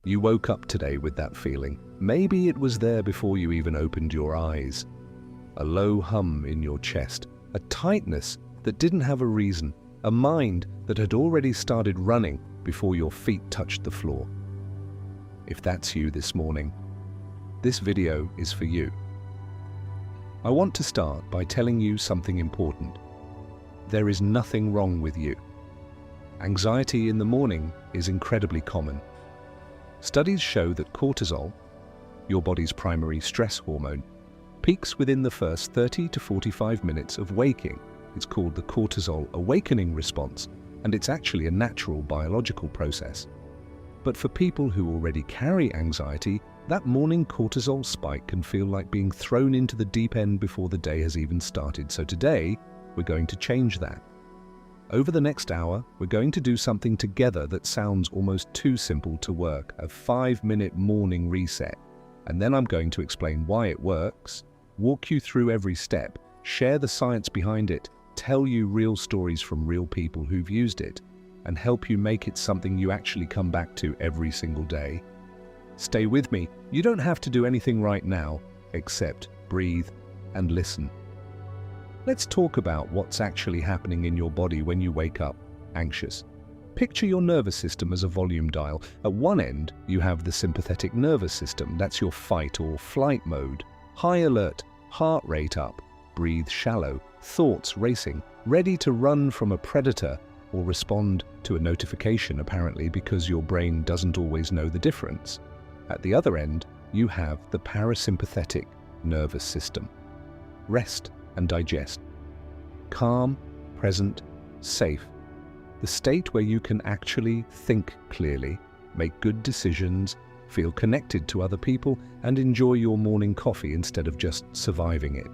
You woke up today with that feeling. Maybe it was there before you even opened your eyes. A low hum in your chest, a tightness that didn't have a reason, a mind that had already started running before your feet touched the floor. If that's you this morning, this video is for you. I want to start by telling you something important. There is nothing wrong with you. Anxiety in the morning is incredibly common. Studies show that cortisol, your body's primary stress hormone, peaks within the first 30 to 45 minutes of waking. It's called the cortisol awakening response, and it's actually a natural biological process. But for people who already carry anxiety, that morning cortisol spike can feel like being thrown into the deep end before the day has even started. So today, we're going to change that. Over the next hour, we're going to do something together that sounds almost too simple to work, a 5-minute morning reset. And then I'm going to explain why it works, walk you through every step, share the science behind it, tell you real stories from real people who've used it, and help you make it something you actually come back to every single day. Stay with me. You don't have to do anything right now, except breathe and listen. Let's talk about what's actually happening in your body when you wake up anxious. Picture your nervous system as a volume dial. At one end, you have the sympathetic nervous system. That's your fight or flight mode. High alert, heart rate up, breathe shallow, thoughts racing, ready to run from a predator or respond to a notification, apparently, because your brain doesn't always know the difference. At the other end, you have the parasympathetic nervous system. Rest and digest. Calm, present, safe. The state where you can actually think clearly, make good decisions, feel connected to other people, and enjoy your morning coffee instead of just surviving it.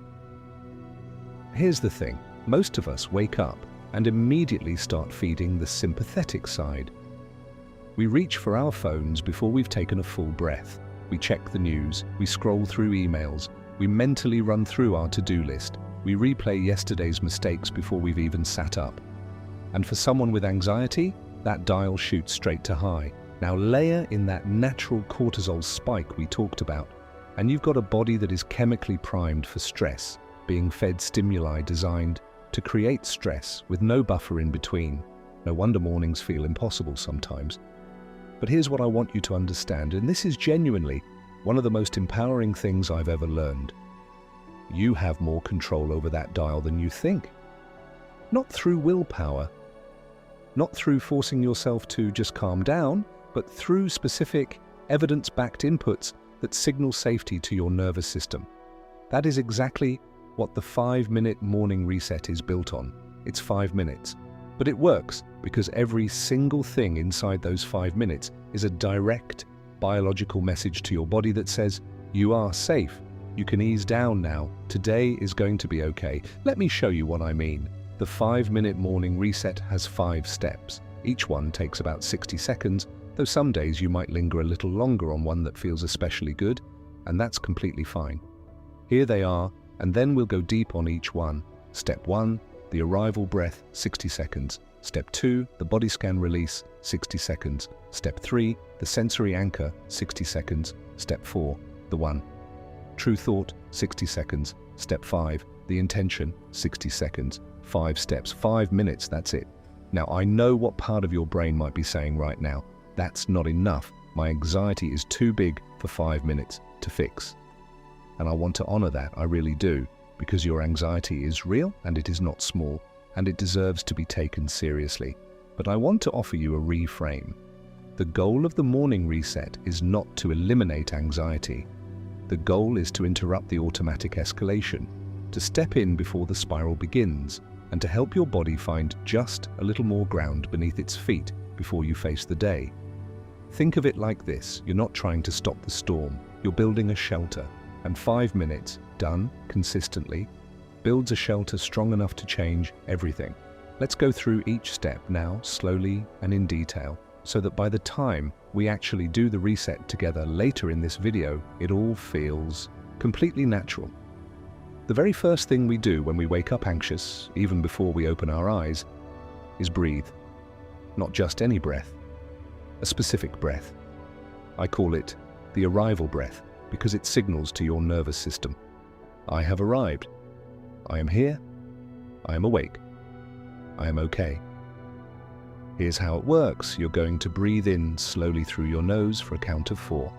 Here's the thing. Most of us wake up and immediately start feeding the sympathetic side. We reach for our phones before we've taken a full breath. We check the news, we scroll through emails, we mentally run through our to-do list. We replay yesterday's mistakes before we've even sat up. And for someone with anxiety, that dial shoots straight to high. Now layer in that natural cortisol spike we talked about, and you've got a body that is chemically primed for stress, being fed stimuli designed to create stress with no buffer in between. No wonder mornings feel impossible sometimes. But here's what I want you to understand, and this is genuinely one of the most empowering things I've ever learned. You have more control over that dial than you think. Not through willpower, not through forcing yourself to just calm down, but through specific, evidence-backed inputs that signal safety to your nervous system. That is exactly what the 5-minute morning reset is built on. It's 5 minutes. But it works because every single thing inside those 5 minutes is a direct biological message to your body that says, you are safe. You can ease down now. Today is going to be okay. Let me show you what I mean. The 5-minute morning reset has 5 steps. Each one takes about 60 seconds, though some days you might linger a little longer on one that feels especially good, and that's completely fine. Here they are, and then we'll go deep on each one. Step 1, the arrival breath, 60 seconds. Step 2, the body scan release, 60 seconds. Step 3, the sensory anchor, 60 seconds. Step 4, the one. True thought, 60 seconds. Step 5, the intention, 60 seconds. 5 steps, 5 minutes, that's it. Now, I know what part of your brain might be saying right now, that's not enough. My anxiety is too big for 5 minutes to fix. And I want to honor that, I really do, because your anxiety is real and it is not small, and it deserves to be taken seriously. But I want to offer you a reframe. The goal of the morning reset is not to eliminate anxiety. The goal is to interrupt the automatic escalation, to step in before the spiral begins, and to help your body find just a little more ground beneath its feet before you face the day. Think of it like this. You're not trying to stop the storm. You're building a shelter. And 5 minutes, done consistently, builds a shelter strong enough to change everything. Let's go through each step now, slowly and in detail, so that by the time we actually do the reset together later in this video, it all feels completely natural. The very first thing we do when we wake up anxious, even before we open our eyes, is breathe. Not just any breath, a specific breath. I call it the arrival breath because it signals to your nervous system, I have arrived. I am here. I am awake. I am okay. Here's how it works. You're going to breathe in slowly through your nose for a count of 4.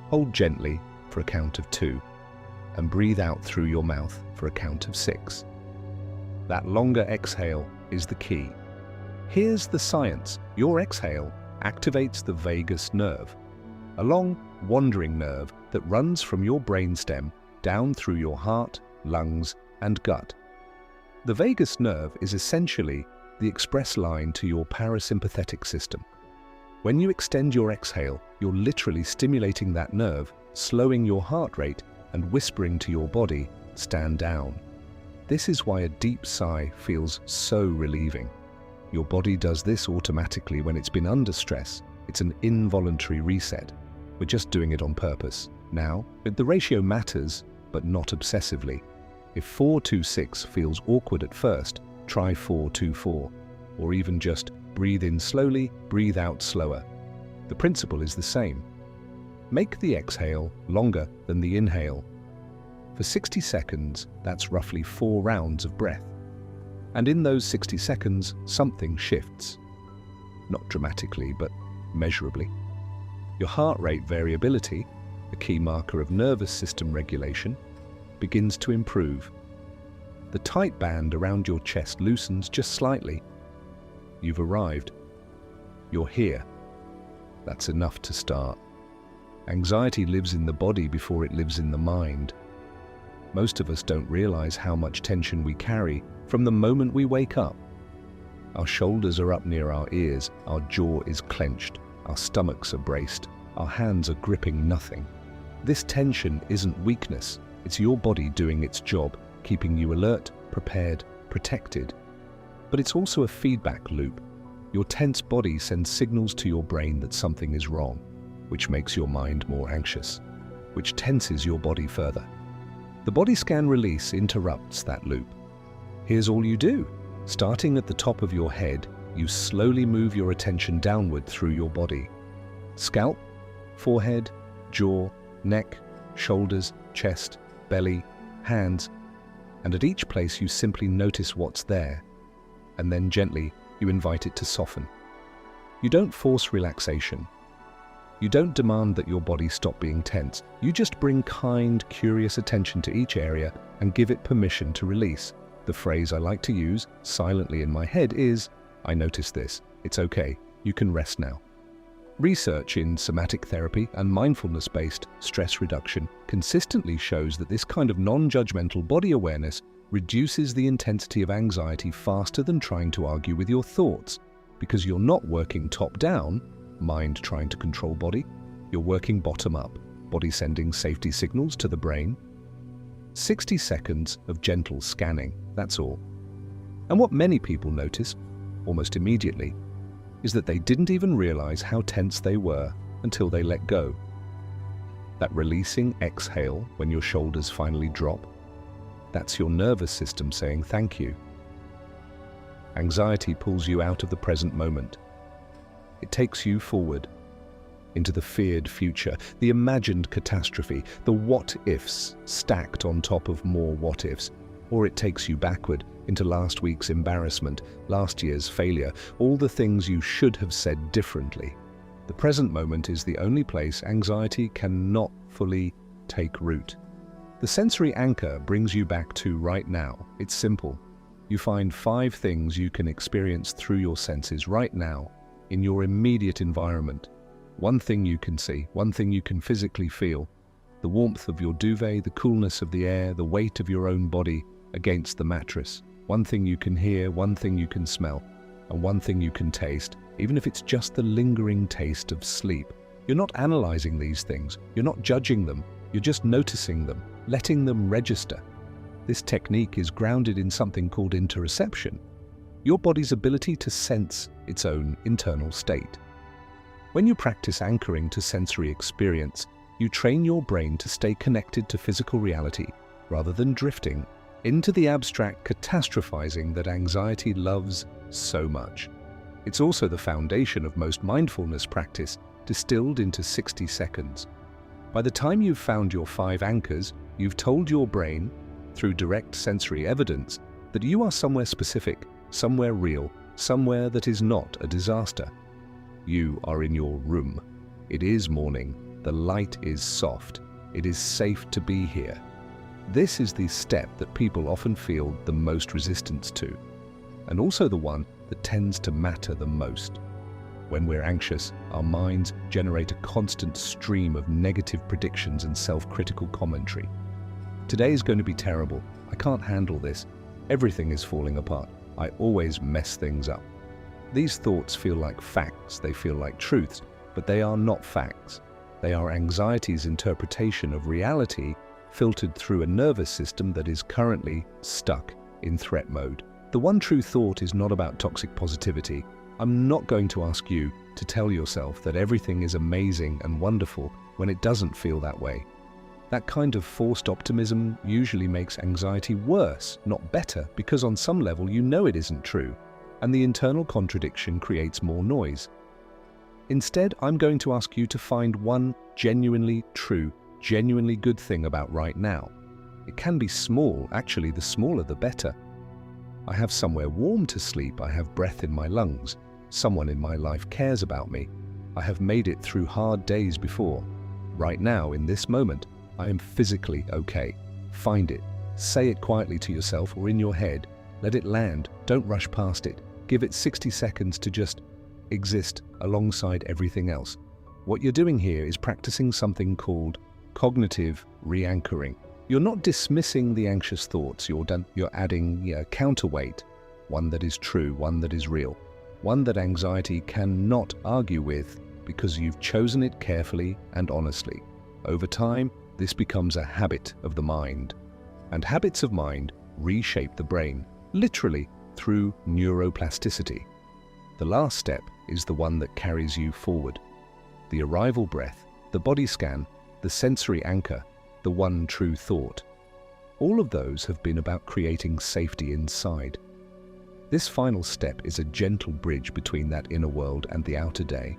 Hold gently for a count of 2. And breathe out through your mouth for a count of 6. That longer exhale is the key. Here's the science. Your exhale activates the vagus nerve, a long, wandering nerve that runs from your brainstem down through your heart, lungs, and gut. The vagus nerve is essentially the express line to your parasympathetic system. When you extend your exhale, you're literally stimulating that nerve, slowing your heart rate, and whispering to your body, stand down. This is why a deep sigh feels so relieving. Your body does this automatically when it's been under stress. It's an involuntary reset. We're just doing it on purpose. Now, the ratio matters, but not obsessively. If 4-2-6 feels awkward at first, try 4-2-4, or even just breathe in slowly, breathe out slower. The principle is the same. Make the exhale longer than the inhale. For 60 seconds, that's roughly 4 rounds of breath. And in those 60 seconds, something shifts. Not dramatically, but measurably. Your heart rate variability, a key marker of nervous system regulation, begins to improve. The tight band around your chest loosens just slightly. You've arrived. You're here. That's enough to start. Anxiety lives in the body before it lives in the mind. Most of us don't realize how much tension we carry from the moment we wake up. Our shoulders are up near our ears, our jaw is clenched, our stomachs are braced, our hands are gripping nothing. This tension isn't weakness, it's your body doing its job, keeping you alert, prepared, protected. But it's also a feedback loop. Your tense body sends signals to your brain that something is wrong, which makes your mind more anxious, which tenses your body further. The body scan release interrupts that loop. Here's all you do. Starting at the top of your head, you slowly move your attention downward through your body. Scalp, forehead, jaw, neck, shoulders, chest, belly, hands, and at each place you simply notice what's there, and then gently you invite it to soften. You don't force relaxation. You don't demand that your body stop being tense. You just bring kind, curious attention to each area and give it permission to release. The phrase I like to use silently in my head is, I notice this. It's okay. You can rest now. Research in somatic therapy and mindfulness-based stress reduction consistently shows that this kind of non-judgmental body awareness reduces the intensity of anxiety faster than trying to argue with your thoughts, because you're not working top-down, mind trying to control body, you're working bottom-up, body sending safety signals to the brain. 60 seconds of gentle scanning, that's all. And what many people notice, almost immediately, is that they didn't even realize how tense they were until they let go. That releasing exhale when your shoulders finally drop, that's your nervous system saying thank you. Anxiety pulls you out of the present moment. It takes you forward, into the feared future, the imagined catastrophe, the what-ifs stacked on top of more what-ifs, or it takes you backward into last week's embarrassment, last year's failure, all the things you should have said differently. The present moment is the only place anxiety cannot fully take root. The sensory anchor brings you back to right now. It's simple. You find 5 things you can experience through your senses right now, in your immediate environment. 1 thing you can see, 1 thing you can physically feel, the warmth of your duvet, the coolness of the air, the weight of your own body against the mattress. 1 thing you can hear, 1 thing you can smell, and 1 thing you can taste, even if it's just the lingering taste of sleep. You're not analyzing these things, you're not judging them, you're just noticing them, letting them register. This technique is grounded in something called interoception, your body's ability to sense its own internal state. When you practice anchoring to sensory experience, you train your brain to stay connected to physical reality rather than drifting into the abstract catastrophizing that anxiety loves so much. It's also the foundation of most mindfulness practice distilled into 60 seconds. By the time you've found your 5 anchors, you've told your brain, through direct sensory evidence, that you are somewhere specific, somewhere real, somewhere that is not a disaster. You are in your room. It is morning. The light is soft. It is safe to be here. This is the step that people often feel the most resistance to, and also the one that tends to matter the most. When we're anxious, our minds generate a constant stream of negative predictions and self-critical commentary. Today is going to be terrible. I can't handle this. Everything is falling apart. I always mess things up. These thoughts feel like facts, they feel like truths, but they are not facts. They are anxiety's interpretation of reality filtered through a nervous system that is currently stuck in threat mode. The one true thought is not about toxic positivity. I'm not going to ask you to tell yourself that everything is amazing and wonderful when it doesn't feel that way. That kind of forced optimism usually makes anxiety worse, not better, because on some level you know it isn't true, and the internal contradiction creates more noise. Instead, I'm going to ask you to find one genuinely true, genuinely good thing about right now. It can be small, actually the smaller the better. I have somewhere warm to sleep, I have breath in my lungs, someone in my life cares about me, I have made it through hard days before. Right now, in this moment, I am physically okay. Find it. Say it quietly to yourself or in your head. Let it land. Don't rush past it. Give it 60 seconds to just exist alongside everything else. What you're doing here is practicing something called cognitive re-anchoring. You're not dismissing the anxious thoughts. You're adding a counterweight, one that is true, one that is real, one that anxiety cannot argue with because you've chosen it carefully and honestly. Over time, this becomes a habit of the mind, and habits of mind reshape the brain, literally through neuroplasticity. The last step is the one that carries you forward. The arrival breath, the body scan, the sensory anchor, the one true thought. All of those have been about creating safety inside. This final step is a gentle bridge between that inner world and the outer day.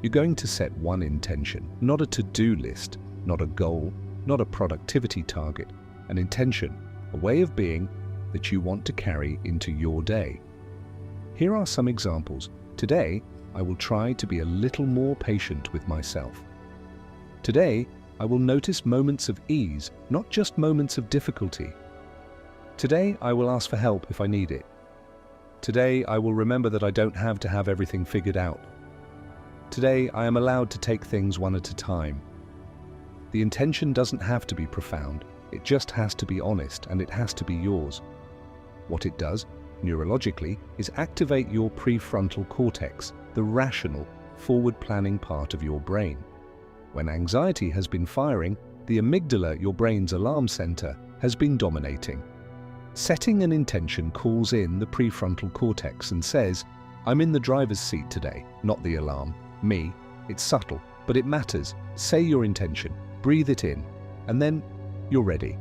You're going to set one intention, not a to-do list, not a goal, not a productivity target, an intention, a way of being that you want to carry into your day. Here are some examples. Today, I will try to be a little more patient with myself. Today, I will notice moments of ease, not just moments of difficulty. Today, I will ask for help if I need it. Today, I will remember that I don't have to have everything figured out. Today, I am allowed to take things one at a time. The intention doesn't have to be profound, it just has to be honest, and it has to be yours. What it does, neurologically, is activate your prefrontal cortex, the rational, forward-planning part of your brain. When anxiety has been firing, the amygdala, your brain's alarm center, has been dominating. Setting an intention calls in the prefrontal cortex and says, I'm in the driver's seat today, not the alarm, me. It's subtle, but it matters. Say your intention. Breathe it in, and then you're ready.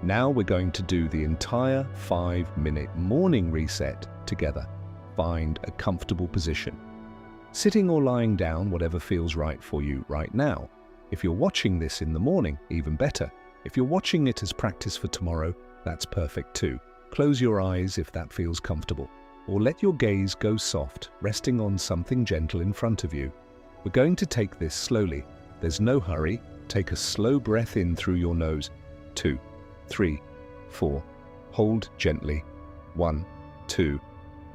Now we're going to do the entire 5-minute morning reset together. Find a comfortable position. Sitting or lying down, whatever feels right for you right now. If you're watching this in the morning, even better. If you're watching it as practice for tomorrow, that's perfect too. Close your eyes if that feels comfortable, or let your gaze go soft, resting on something gentle in front of you. We're going to take this slowly. There's no hurry. Take a slow breath in through your nose. 2, 3, 4. Hold gently. 1, 2.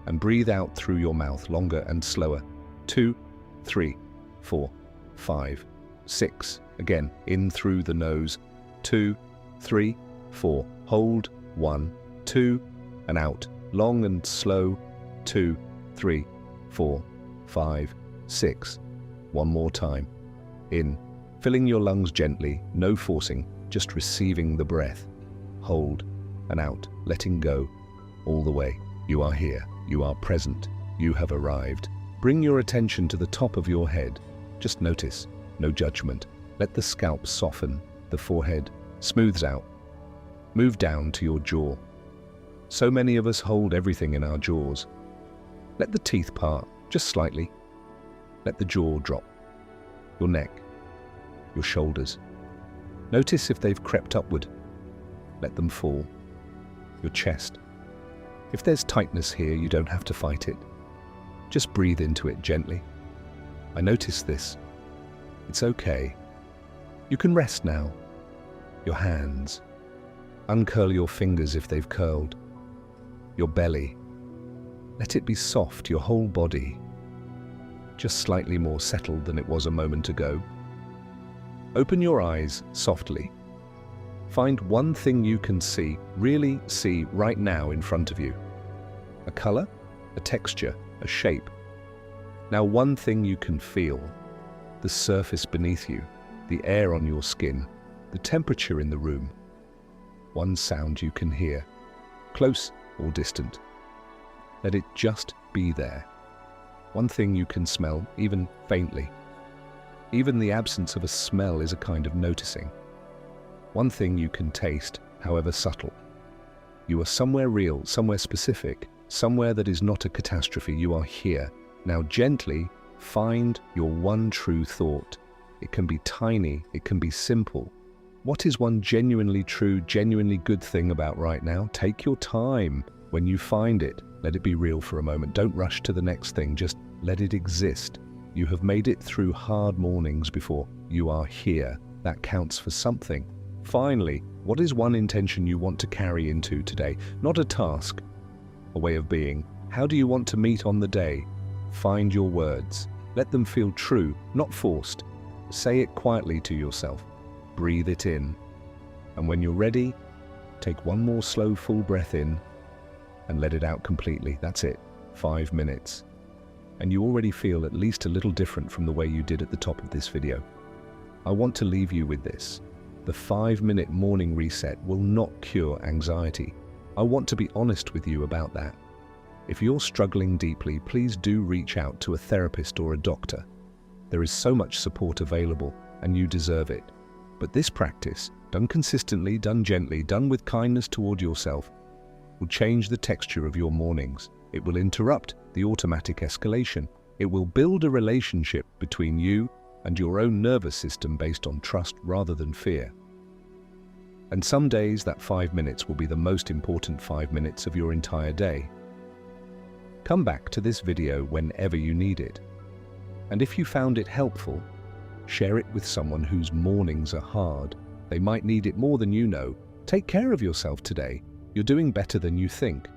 And breathe out through your mouth longer and slower. 2, 3, 4, 5, 6. Again, in through the nose. 2, 3, 4. Hold. 1, 2. And out. Long and slow. 2, 3, 4, 5, 6. One more time. In. Filling your lungs gently, no forcing, just receiving the breath. Hold and out, letting go all the way. You are here, you are present, you have arrived. Bring your attention to the top of your head. Just notice, no judgment. Let the scalp soften, the forehead smooths out. Move down to your jaw. So many of us hold everything in our jaws. Let the teeth part, just slightly. Let the jaw drop. your neck, your shoulders. Notice if they've crept upward. Let them fall. Your chest. If there's tightness here, you don't have to fight it. Just breathe into it gently. I notice this. It's okay. You can rest now. Your hands. Uncurl your fingers if they've curled. Your belly. Let it be soft, your whole body. Just slightly more settled than it was a moment ago. Open your eyes softly. Find one thing you can see, really see right now in front of you. A color, a texture, a shape. Now one thing you can feel. The surface beneath you, the air on your skin, the temperature in the room. One sound you can hear, close or distant. Let it just be there. One thing you can smell, even faintly. Even the absence of a smell is a kind of noticing. One thing you can taste, however subtle. You are somewhere real, somewhere specific, somewhere that is not a catastrophe. You are here. Now gently find your one true thought. It can be tiny, it can be simple. What is one genuinely true, genuinely good thing about right now? Take your time. When you find it, let it be real for a moment. Don't rush to the next thing, just let it exist. You have made it through hard mornings before. You are here. That counts for something. Finally, what is one intention you want to carry into today? Not a task, a way of being. How do you want to meet on the day? Find your words. Let them feel true, not forced. Say it quietly to yourself. Breathe it in. And when you're ready, take one more slow, full breath in and let it out completely. That's it. 5 minutes. And you already feel at least a little different from the way you did at the top of this video. I want to leave you with this. The 5-minute morning reset will not cure anxiety. I want to be honest with you about that. If you're struggling deeply, please do reach out to a therapist or a doctor. There is so much support available, and you deserve it. But this practice, done consistently, done gently, done with kindness toward yourself, will change the texture of your mornings. It will interrupt the automatic escalation. It will build a relationship between you and your own nervous system based on trust rather than fear. And some days that 5 minutes will be the most important 5 minutes of your entire day. Come back to this video whenever you need it. And if you found it helpful, share it with someone whose mornings are hard. They might need it more than you know. Take care of yourself today. You're doing better than you think.